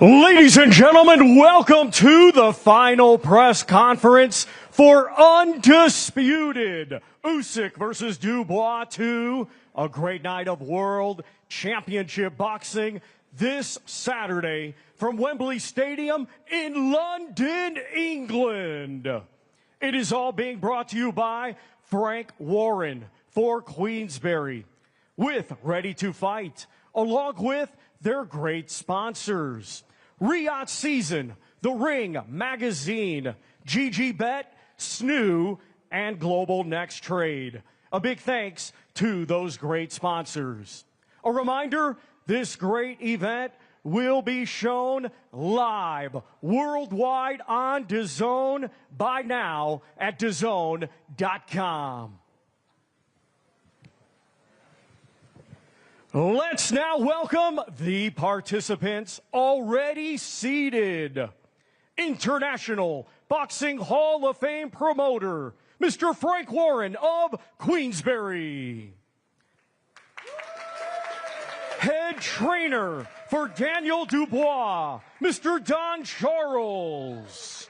Ladies and gentlemen, welcome to the final press conference for Undisputed Usyk versus Dubois 2, a great night of World Championship Boxing this Saturday from Wembley Stadium in London, England. It is all being brought to you by Frank Warren for Queensberry, with Ready to Fight, along with their great sponsors: Riyadh Season, The Ring Magazine, GG Bet, Snoo, and Global Next Trade. A big thanks to those great sponsors. A reminder, this great event will be shown live worldwide on DAZN by now at DAZN.com. Let's now welcome the participants already seated. International Boxing Hall of Fame promoter, Mr. Frank Warren of Queensberry. Head trainer for Daniel Dubois, Mr. Don Charles.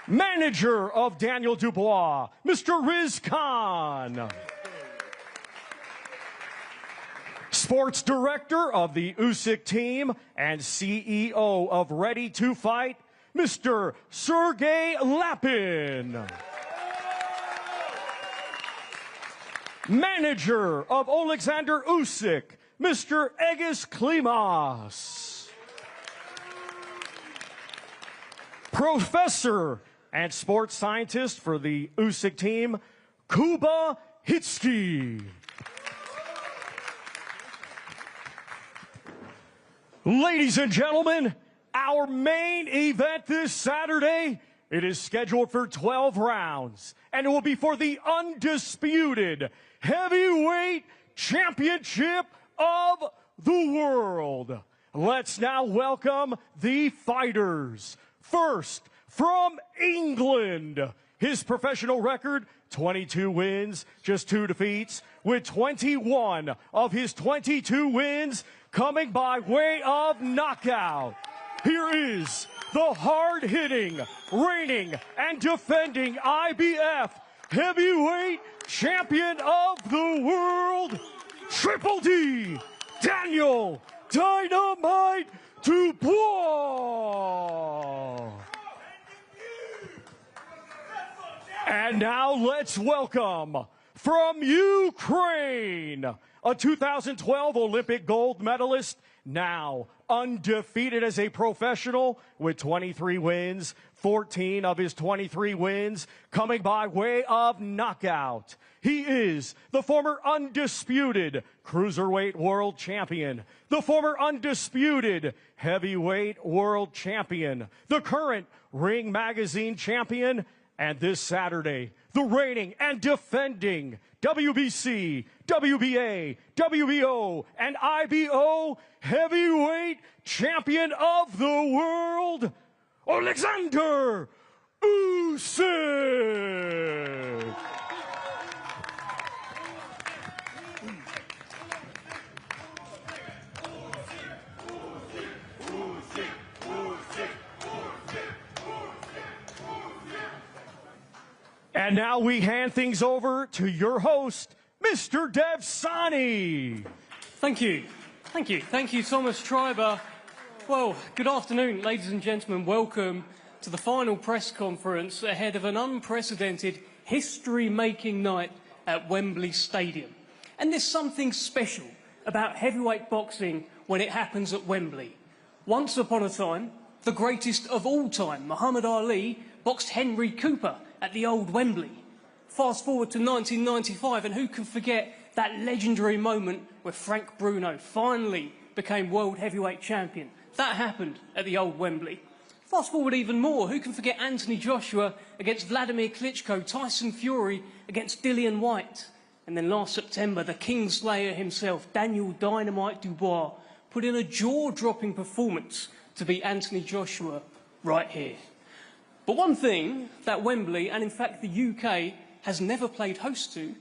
Manager of Daniel Dubois, Mr. Riz Khan. Sports Director of the Usyk team and CEO of Ready to Fight, Mr. Sergey Lapin. Manager of Oleksandr Usyk, Mr. Egis Klimas. Professor and sports scientist for the Usyk team, Kuba Hitsky. Ladies and gentlemen, our main event this Saturday, it is scheduled for 12 rounds, and it will be for the undisputed heavyweight championship of the world. Let's now welcome the fighters. First, from England, his professional record, 22 wins, just 2 defeats, with 21 of his 22 wins coming by way of knockout. Here is the hard-hitting, reigning, and defending IBF heavyweight champion of the world, Triple D, Daniel Dynamite Dubois. And now let's welcome, from Ukraine, a 2012 Olympic gold medalist, now undefeated as a professional with 23 wins, 14 of his 23 wins coming by way of knockout. He is the former undisputed cruiserweight world champion, the former undisputed heavyweight world champion, the current Ring Magazine champion, and this Saturday, the reigning and defending WBC, WBA, WBO, and IBO heavyweight champion of the world, Oleksandr Usyk. And now we hand things over to your host, Mr. Dev Sani. Thank you. Thank you. Thank you, Thomas Schreiber. Well, good afternoon, ladies and gentlemen. Welcome to the final press conference ahead of an unprecedented, history-making night at Wembley Stadium. And there's something special about heavyweight boxing when it happens at Wembley. Once upon a time, the greatest of all time, Muhammad Ali, boxed Henry Cooper at the old Wembley. Fast forward to 1995, and who can forget that legendary moment where Frank Bruno finally became world heavyweight champion? That happened at the old Wembley. Fast forward even more, who can forget Anthony Joshua against Vladimir Klitschko, Tyson Fury against Dillian Whyte? And then last September, the Kingslayer himself, Daniel Dynamite Dubois, put in a jaw-dropping performance to beat Anthony Joshua right here. But one thing that Wembley, and in fact the UK, has never played host to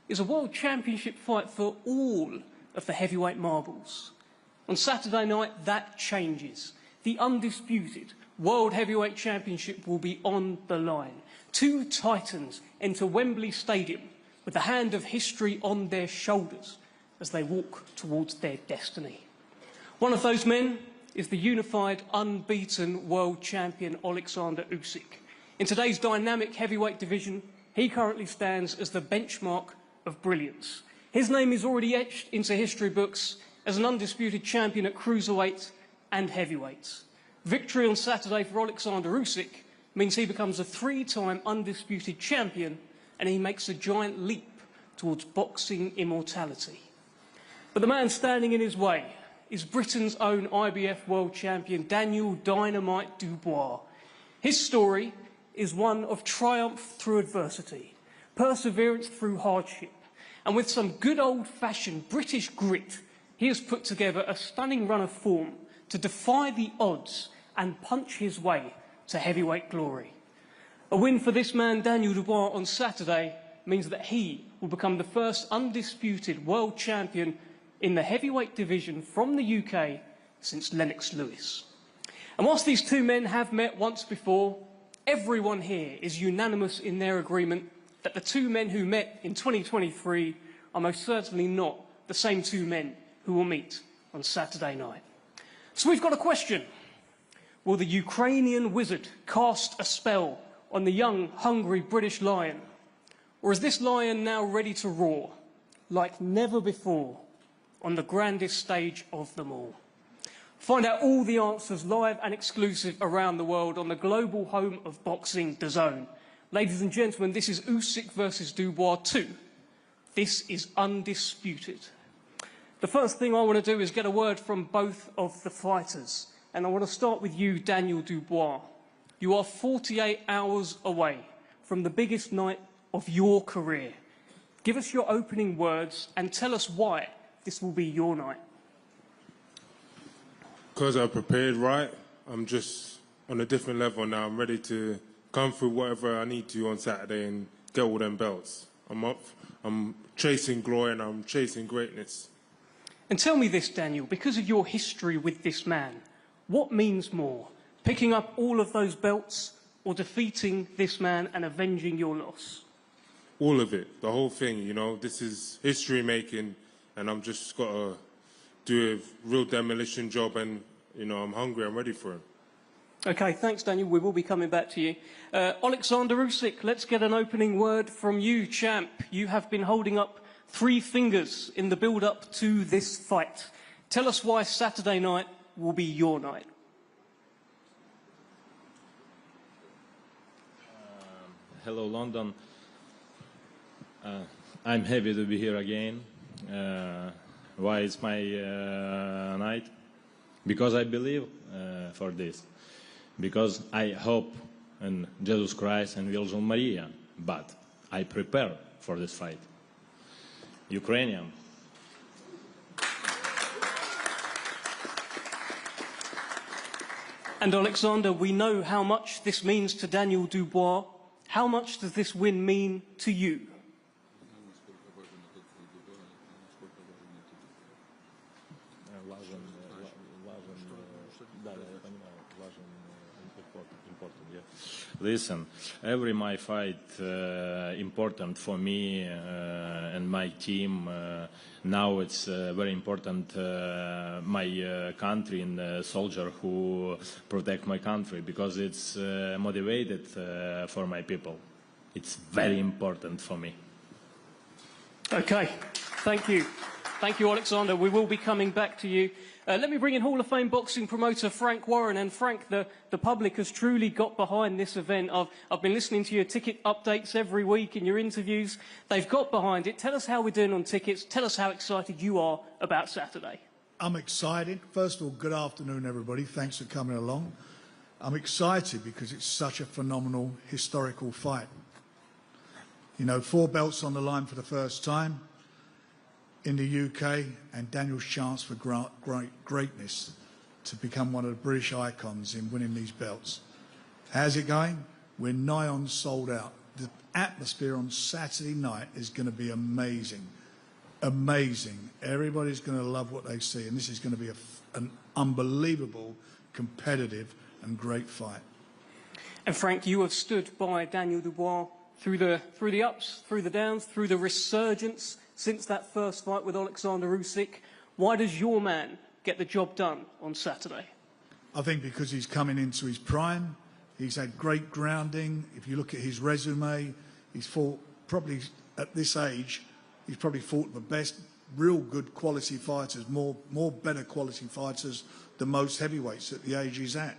is a World Championship fight for all of the heavyweight marbles. On Saturday night, that changes. The undisputed World Heavyweight Championship will be on the line. Two titans enter Wembley Stadium with the hand of history on their shoulders as they walk towards their destiny. One of those men is the unified, unbeaten world champion Oleksandr Usyk. In today's dynamic heavyweight division, he currently stands as the benchmark of brilliance. His name is already etched into history books as an undisputed champion at cruiserweight and heavyweight. Victory on Saturday for Oleksandr Usyk means he becomes a three-time undisputed champion, and he makes a giant leap towards boxing immortality. But the man standing in his way is Britain's own IBF world champion, Daniel Dynamite Dubois. His story is one of triumph through adversity, perseverance through hardship, and with some good old-fashioned British grit, he has put together a stunning run of form to defy the odds and punch his way to heavyweight glory. A win for this man, Daniel Dubois, on Saturday means that he will become the first undisputed world champion in the heavyweight division from the UK since Lennox Lewis. And whilst these two men have met once before, everyone here is unanimous in their agreement that the two men who met in 2023 are most certainly not the same two men who will meet on Saturday night. So we've got a question. Will the Ukrainian wizard cast a spell on the young, hungry British lion? Or is this lion now ready to roar like never before on the grandest stage of them all? Find out all the answers live and exclusive around the world on the global home of boxing, DAZN. Ladies and gentlemen, this is Usyk versus Dubois 2. This is undisputed. The first thing I want to do is get a word from both of the fighters. And I want to start with you, Daniel Dubois. You are 48 hours away from the biggest night of your career. Give us your opening words and tell us why this will be your night. Because I prepared right, I'm just on a different level now. I'm ready to come through whatever I need to on Saturday and get all them belts. I'm chasing glory and I'm chasing greatness. And tell me this, Daniel, because of your history with this man, what means more, picking up all of those belts or defeating this man and avenging your loss? All of it, the whole thing, you know. This is history making, and I'm just got to do a real demolition job, and, you know, I'm hungry, I'm ready for it. Okay, thanks, Daniel. We will be coming back to you. Oleksandr Usyk, let's get an opening word from you, champ. You have been holding up 3 fingers in the build-up to this fight. Tell us why Saturday night will be your night. Hello, London. I'm happy to be here again. Why it's my night? Because I believe for this. Because I hope in Jesus Christ and Virgin Maria. But I prepare for this fight. Ukrainian. And Oleksandr, we know how much this means to Daniel Dubois. How much does this win mean to you? Listen, every my fight important for me and my team. Now it's very important my country and soldier who protect my country, because it's motivated for my people. It's very important for me. Okay, thank you. Thank you, Oleksandr. We will be coming back to you. Let me bring in Hall of Fame boxing promoter Frank Warren. And Frank, the public has truly got behind this event. I've been listening to your ticket updates every week in your interviews. They've got behind it. Tell us how we're doing on tickets. Tell us how excited you are about Saturday. I'm excited. First of all, good afternoon, everybody. Thanks for coming along. I'm excited because it's such a phenomenal, historical fight. You know, 4 belts on the line for the first time in the UK, and Daniel's chance for greatness to become one of the British icons in winning these belts. How's it going? We're nigh on sold out. The atmosphere on Saturday night is going to be amazing. amazing. Everybody's going to love what they see, and this is going to be an unbelievable, competitive and great fight. And Frank, you have stood by Daniel Dubois through the ups, through the downs, through the resurgence since that first fight with Oleksandr Usyk. Why does your man get the job done on Saturday? I think because he's coming into his prime. He's had great grounding. If you look at his resume, he's fought probably at this age, he's probably fought the best, real good quality fighters, more better quality fighters than most heavyweights at the age he's at.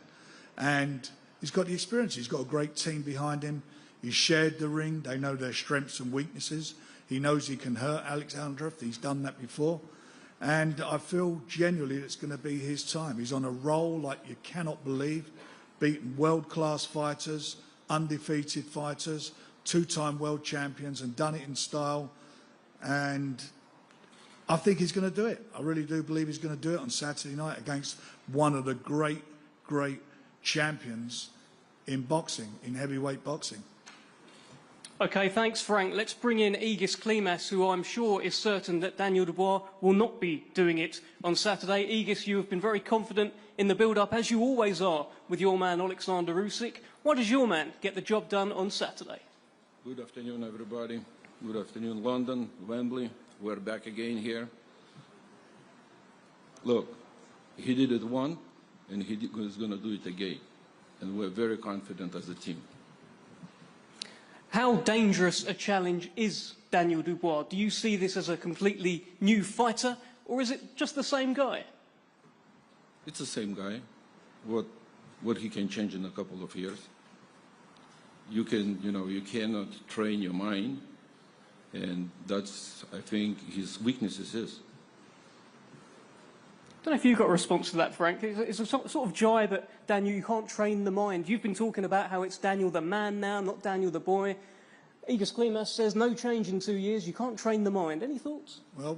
And he's got the experience. He's got a great team behind him. He's shared the ring. They know their strengths and weaknesses. He knows he can hurt Oleksandr. He's done that before. And I feel genuinely it's going to be his time. He's on a roll like you cannot believe, beating world-class fighters, undefeated fighters, two-time world champions, and done it in style. And I think he's going to do it. I really do believe he's going to do it on Saturday night against one of the great, great champions in boxing, in heavyweight boxing. Okay, thanks, Frank. Let's bring in Aegis Klimas, who I'm sure is certain that Daniel Dubois will not be doing it on Saturday. Aegis, you have been very confident in the build-up, as you always are, with your man Oleksandr Usyk. Why does your man get the job done on Saturday? Good afternoon, everybody. Good afternoon, London, Wembley. We're back again here. Look, he did it once, and he's going to do it again. And we're very confident as a team. How dangerous a challenge is Daniel Dubois? Do you see this as a completely new fighter, or is it just the same guy? It's the same guy. What he can change in a couple of years. You cannot train your mind, and that's, I think, his weaknesses is. I don't know if you've got a response to that, Frank. It's a sort of jibe at Daniel, you can't train the mind. You've been talking about how it's Daniel the man now, not Daniel the boy. Aegis Klimas says no change in 2 years, you can't train the mind. Any thoughts? Well,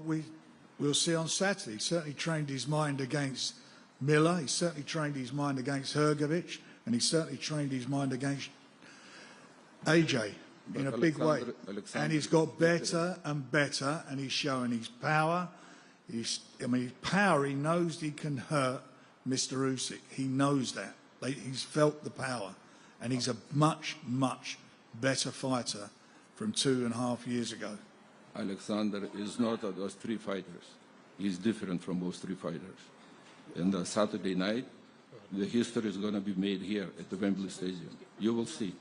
we'll see on Saturday. He certainly trained his mind against Miller, he certainly trained his mind against Hrgovic, and he certainly trained his mind against AJ in a big way. And he's got better and better, and he's showing his power. His power, he knows he can hurt Mr. Usyk. He knows that. He's felt the power. And he's a much, much better fighter from 2.5 years ago. Oleksandr is not those three fighters. He's different from those three fighters. And Saturday night, the history is going to be made here at the Wembley Stadium. You will see.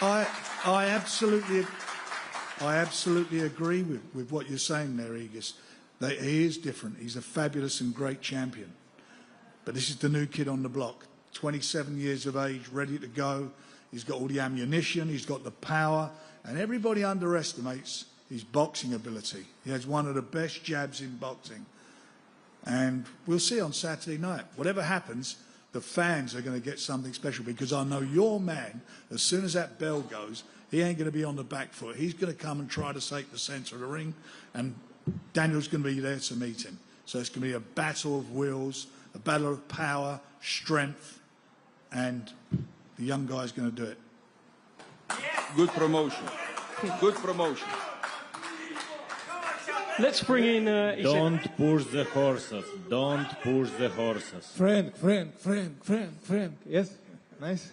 I absolutely agree with what you're saying there, Aegis. That he is different. He's a fabulous and great champion. But this is the new kid on the block. 27 years of age, ready to go. He's got all the ammunition. He's got the power. And everybody underestimates his boxing ability. He has one of the best jabs in boxing. And we'll see on Saturday night. Whatever happens, the fans are going to get something special, because I know your man, as soon as that bell goes, he ain't going to be on the back foot. He's going to come and try to take the centre of the ring, and Daniel's going to be there to meet him. So it's going to be a battle of wills, a battle of power, strength, and the young guy's going to do it. Good promotion. Good promotion. Let's bring in... Don't push the horses. Don't push the horses. Frank. Yes? Nice.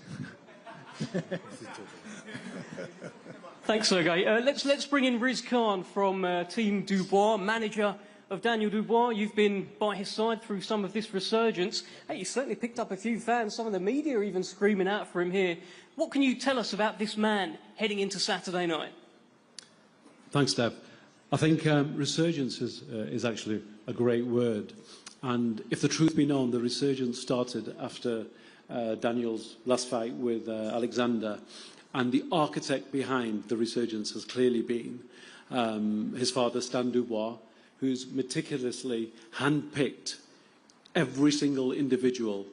Thanks, Sergey. Let's bring in Riz Khan from Team Dubois, manager of Daniel Dubois. You've been by his side through some of this resurgence. Hey, you certainly picked up a few fans. Some of the media are even screaming out for him here. What can you tell us about this man heading into Saturday night? Thanks, Deb. I think resurgence is actually a great word. And if the truth be known, the resurgence started after Daniel's last fight with Oleksandr. And the architect behind the resurgence has clearly been his father, Stan Dubois, who's meticulously handpicked every single individual,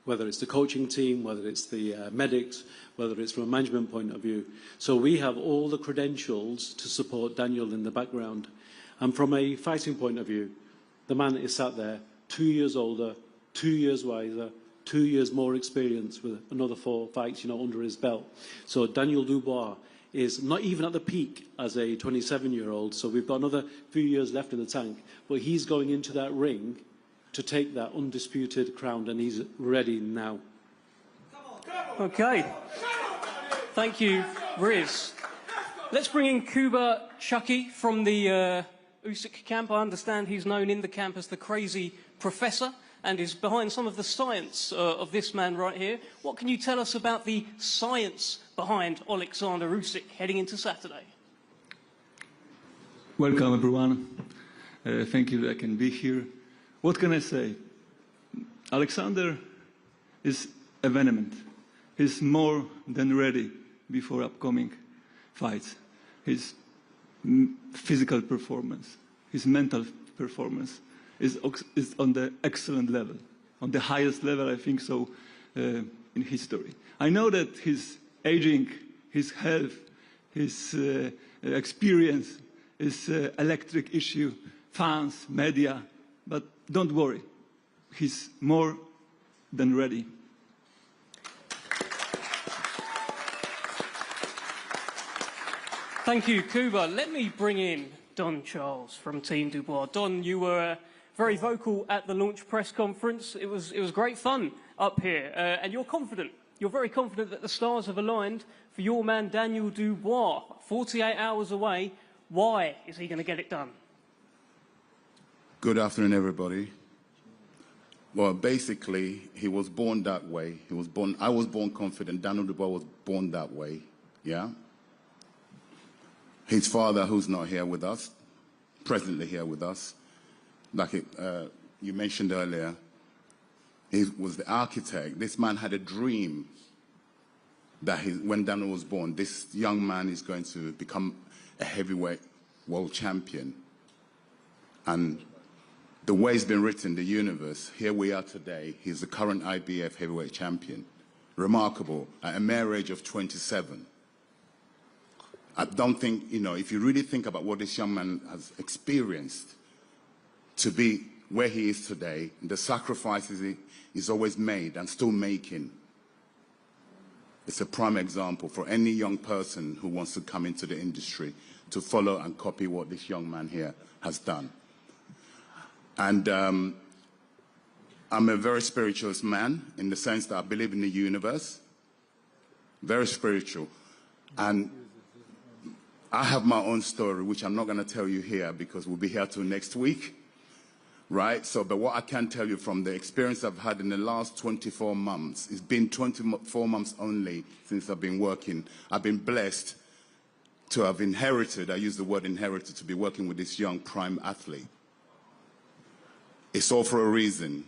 whether it's the coaching team, whether it's the medics, whether it's from a management point of view. So we have all the credentials to support Daniel in the background. And from a fighting point of view, the man is sat there 2 years older, 2 years wiser, 2 years more experience with another 4 fights, under his belt. So Daniel Dubois is not even at the peak as a 27-year-old, so we've got another few years left in the tank, but he's going into that ring to take that undisputed crown, and he's ready now. Okay. Thank you, Riz. Let's bring in Kuba Chucky from the Usyk camp. I understand he's known in the camp as the crazy professor and is behind some of the science of this man right here. What can you tell us about the science behind Oleksandr Usyk heading into Saturday? Welcome, everyone. Thank you that I can be here. What can I say? Oleksandr is a venomous. He's more than ready before upcoming fights. His physical performance, his mental performance is on the excellent level, on the highest level, I think so, in history. I know that his aging, his health, his experience is an electric issue, fans, media, but don't worry, he's more than ready. Thank you, Kuba. Let me bring in Don Charles from Team Dubois. Don, you were very vocal at the launch press conference. It was great fun up here, and you're confident. You're very confident that the stars have aligned for your man Daniel Dubois. 48 hours away. Why is he going to get it done? Good afternoon, everybody. Well, basically, he was born that way. I was born confident. Daniel Dubois was born that way. Yeah. His father, who's not here with us, presently here with us, like you mentioned earlier, he was the architect. This man had a dream that when Daniel was born, this young man is going to become a heavyweight world champion. And the way it's been written, the universe, here we are today. He's the current IBF heavyweight champion. Remarkable, at a mere age of 27. I don't think, if you really think about what this young man has experienced to be where he is today, the sacrifices he's always made and still making, it's a prime example for any young person who wants to come into the industry to follow and copy what this young man here has done. And I'm a very spiritual man in the sense that I believe in the universe, very spiritual. And I have my own story, which I'm not going to tell you here because we'll be here till next week, right? But what I can tell you from the experience I've had in the last 24 months, it's been 24 months only since I've been working. I've been blessed to have inherited, I use the word inherited, to be working with this young prime athlete. It's all for a reason.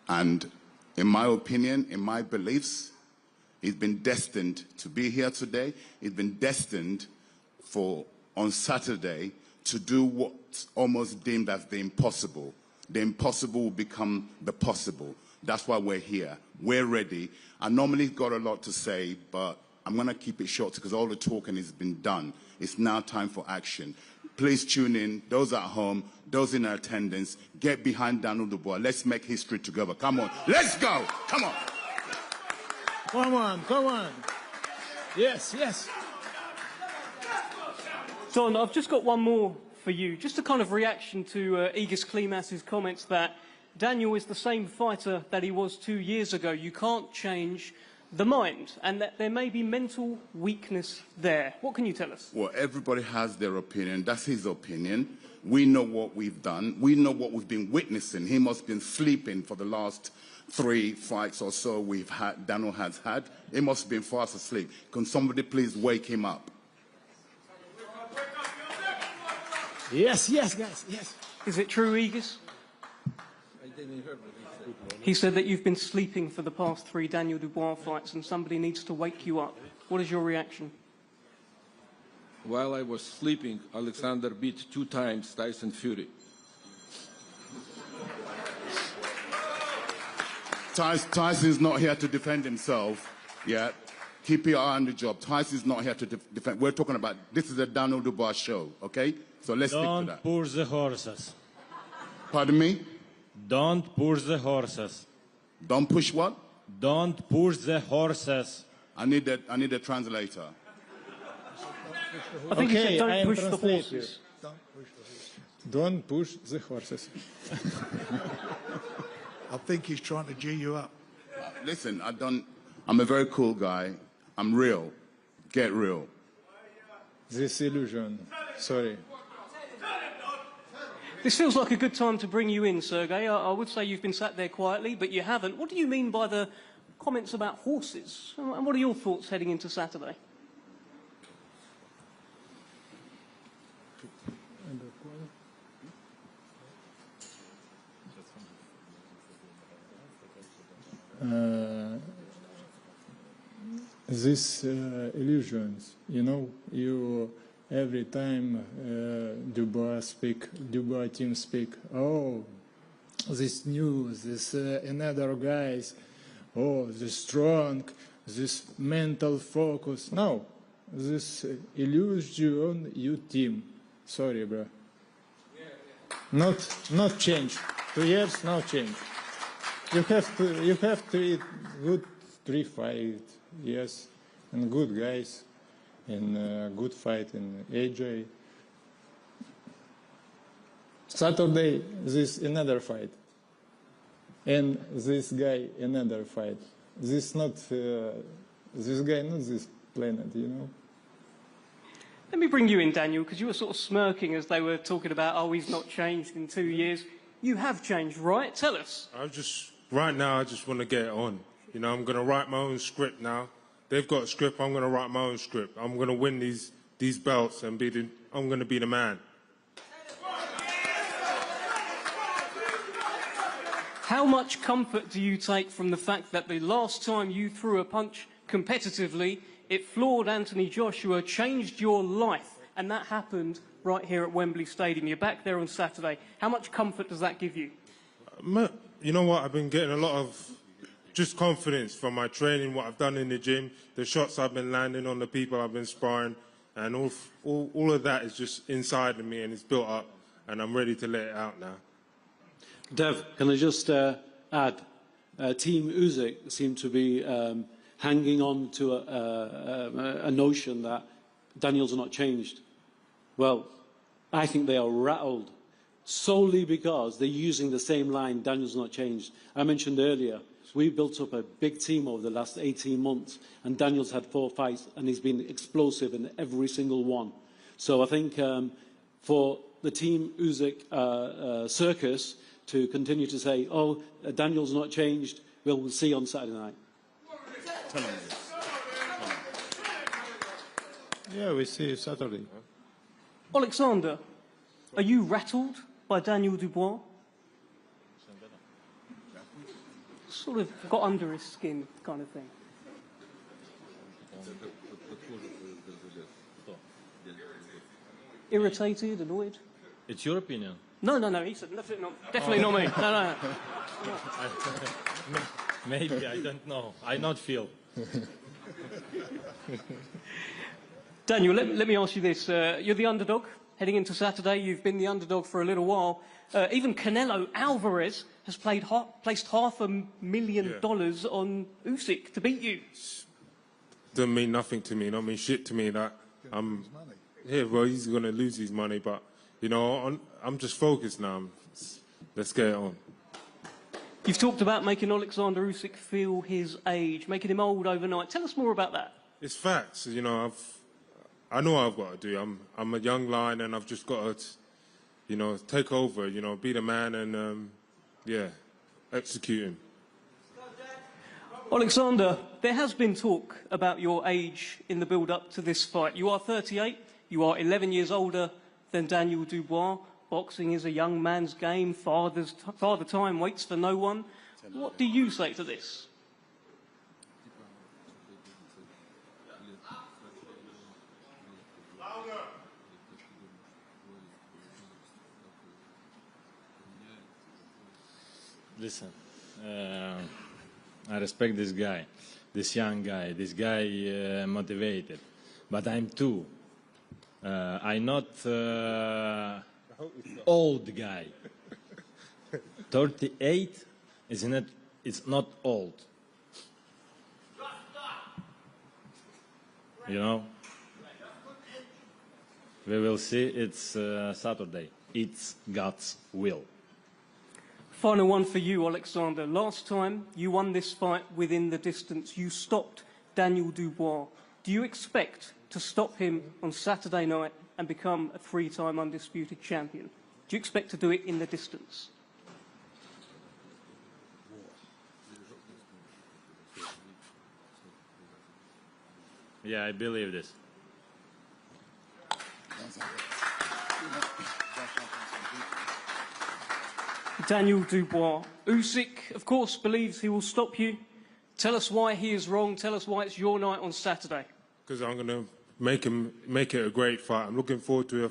And in my opinion, in my beliefs, he's been destined to be here today. He's been destined for, on Saturday, to do what's almost deemed as the impossible. The impossible will become the possible. That's why we're here. We're ready. I normally got a lot to say, but I'm going to keep it short because all the talking has been done. It's now time for action. Please tune in, those at home, those in attendance, get behind Daniel Dubois. Let's make history together. Come on. Let's go. Come on. Come on, come on. Yes, yes. Don, I've just got one more for you. Just a kind of reaction to Egis Klimas's comments that Daniel is the same fighter that he was 2 years ago. You can't change the mind, and that there may be mental weakness there. What can you tell us? Well, everybody has their opinion. That's his opinion. We know what we've done. We know what we've been witnessing. He must have been sleeping for the last 3 fights or so Daniel has had. He must have been fast asleep. Can somebody please wake him up? Yes, yes, guys, yes. Is it true, Egis? I didn't hear what he said. He said that you've been sleeping for the past 3 Daniel Dubois fights and somebody needs to wake you up. What is your reaction? While I was sleeping, Oleksandr beat 2 times Tyson Fury. Tyson's not here to defend himself yet. Keep your eye on the job. Tyson's not here to defend. We're talking about, this is a Daniel Dubois show, okay? So let's stick to that. Don't push the horses. Pardon me? Don't push the horses. Don't push what? Don't push the horses. I need a translator. I think he said, Okay, I don't am push the translate you. horses. Don't push the horses. I think he's trying to G you up. Listen, I'm a very cool guy. I'm real. Get real. This illusion. Sorry. This feels like a good time to bring you in, Sergey. I would say you've been sat there quietly, but you haven't. What do you mean by the comments about horses? And what are your thoughts heading into Saturday? These illusions, you know, you every time Dubois team speak, oh, this news, this another guys, oh, this strong, this mental focus. No, this illusion you team. Sorry, bro. Not change. 2 years, no change. You have to eat good 3 fight, yes, and good guys, and good fight in AJ. Saturday, this another fight, and this guy another fight. This guy not this planet, you know. Let me bring you in, Daniel, because you were sort of smirking as they were talking about, oh, he's not changed in 2 years. You have changed, right? Tell us. Right now, I just want to get it on. You know, I'm going to write my own script now. They've got a script, I'm going to write my own script. I'm going to win these belts and I'm going to be the man. How much comfort do you take from the fact that the last time you threw a punch competitively, it floored Anthony Joshua, changed your life, and that happened right here at Wembley Stadium? You're back there on Saturday. How much comfort does that give you? You know what? I've been getting a lot of just confidence from my training, what I've done in the gym, the shots I've been landing on the people I've been sparring, and all of that is just inside of me and it's built up, and I'm ready to let it out now. Dev, can I just add, Team Usyk seem to be hanging on to a notion that Daniel's not changed. Well, I think they are rattled solely because they're using the same line, Daniel's not changed. I mentioned earlier, we've built up a big team over the last 18 months, and Daniel's had 4 fights, and he's been explosive in every single one. So I think for the Team Usyk circus to continue to say, oh, Daniel's not changed, we'll see on Saturday night. Yeah, we see Saturday. Oleksandr, are you rattled by Daniel Dubois? Sort of got under his skin kind of thing. Irritated, annoyed? It's your opinion. No, he said definitely not me. No. Maybe, I don't know. I not feel. Daniel, let me ask you this. You're the underdog heading into Saturday. You've been the underdog for a little while. Even Canelo Alvarez has placed $500,000 on Usyk to beat you. Doesn't mean nothing to me, don't mean shit to me. That well, he's going to lose his money, but you know, I'm just focused now. Let's get it on. You've talked about making Oleksandr Usyk feel his age, making him old overnight. Tell us more about that. It's facts. You know, I know what I've got to do. I'm a young lion, and I've just got to, you know, take over. You know, be the man, and yeah, execute him. Oleksandr, there has been talk about your age in the build-up to this fight. You are 38. You are 11 years older than Daniel Dubois. Boxing is a young man's game. Father time waits for no one. What do you say to this? Listen, I respect this guy, this young guy, this guy motivated, but I'm too. I'm not old guy. 38 it's not old. you know. We will see. It's Saturday. It's God's will. Final one for you, Oleksandr. Last time you won this fight within the distance, you stopped Daniel Dubois. Do you expect to stop him on Saturday night and become a three-time undisputed champion? Do you expect to do it in the distance? Yeah, I believe this. Daniel Dubois. Usyk, of course, believes he will stop you. Tell us why he is wrong. Tell us why it's your night on Saturday. Because I'm going to make it a great fight. I'm looking forward to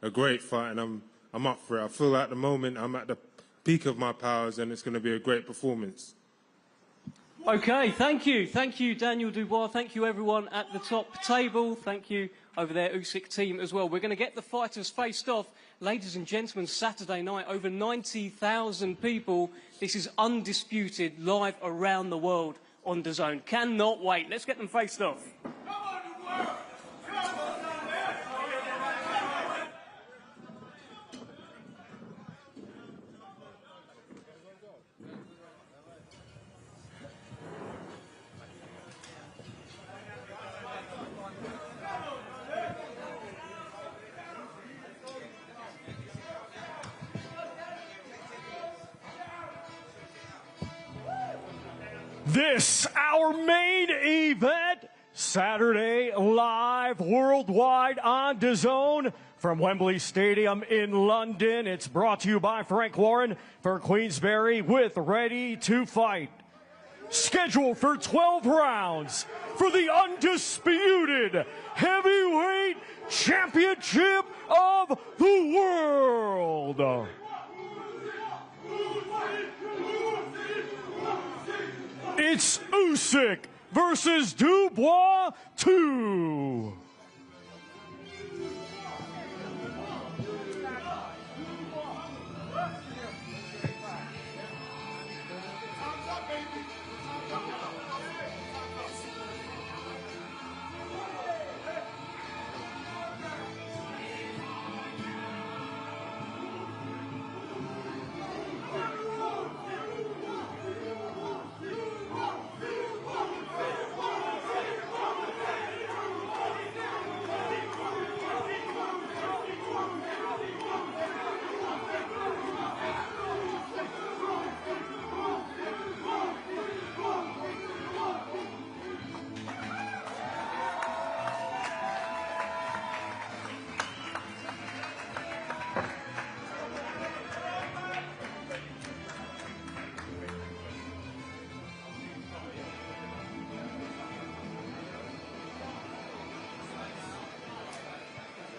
a great fight, and I'm up for it. I feel at the moment I'm at the peak of my powers, and it's going to be a great performance. Okay, thank you. Thank you, Daniel Dubois. Thank you, everyone at the top table. Thank you over there, Usyk team as well. We're going to get the fighters faced off. Ladies and gentlemen, Saturday night, over 90,000 people. This is undisputed, live around the world on DAZN. Cannot wait. Let's get them faced off. This, our main event, Saturday live worldwide on DAZN from Wembley Stadium in London. It's brought to you by Frank Warren for Queensberry with Ready to Fight. Scheduled for 12 rounds for the undisputed heavyweight championship of the world. It's Usyk versus Dubois 2.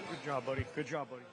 Good job, buddy. Good job, buddy.